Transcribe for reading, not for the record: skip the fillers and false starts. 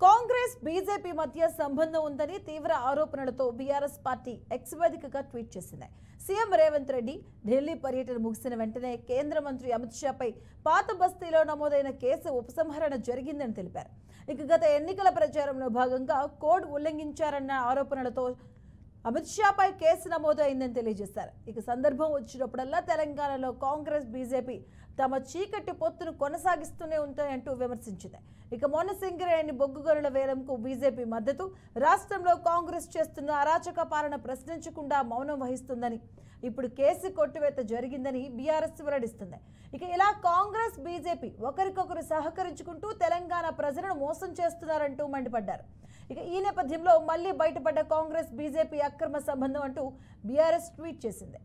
Congress BJP మధ్య సంబంధం ఉందని తీవ్ర ఆరోపణలతో బీఆర్ఎస్ పార్టీ ఎక్స్ వేదికగా ట్వీట్ చేసింది. సీఎం రేవంత్ రెడ్డి ఢిల్లీ పర్యటన ముగిసిన వెంటనే కేంద్ర మంత్రి అమిత్ షాపై పాత బస్తీలో నమోదైన కేసు ఉపసంహరణ జరిగిందని తెలిపారు. ఇక గత ఎన్నికల ప్రచారంలో భాగంగా కోడ్ ఉల్లంఘించారన్న ఆరోపణలతో అమిత్ షాపై కేసు నమోదు అయిందని తెలియజేశారు. ఇక సందర్భం వచ్చినప్పుడల్లా తెలంగాణలో కాంగ్రెస్ బీజేపీ తమ చీకటి పొత్తును కొనసాగిస్తూనే ఉంటాయంటూ విమర్శించింది. ఇక మొన్న సింగరేణి బొగ్గు గనుల వేలంకు బీజేపీ మద్దతు, రాష్ట్రంలో కాంగ్రెస్ చేస్తున్న అరాచక పాలన ప్రశ్నించకుండా మౌనం వహిస్తుందని, ఇప్పుడు కేసు కొట్టివేత జరిగిందని బీఆర్ఎస్ వెల్లడిస్తుంది. ఇక ఇలా కాంగ్రెస్ బీజేపీ ఒకరికొకరు సహకరించుకుంటూ తెలంగాణ ప్రజలను మోసం చేస్తున్నారంటూ మండిపడ్డారు. ఇక ఈ నేపథ్యంలో మళ్లీ బయటపడ్డ కాంగ్రెస్ బీజేపీ అక్రమ సంబంధం అంటూ బీఆర్ఎస్ ట్వీట్ చేసింది.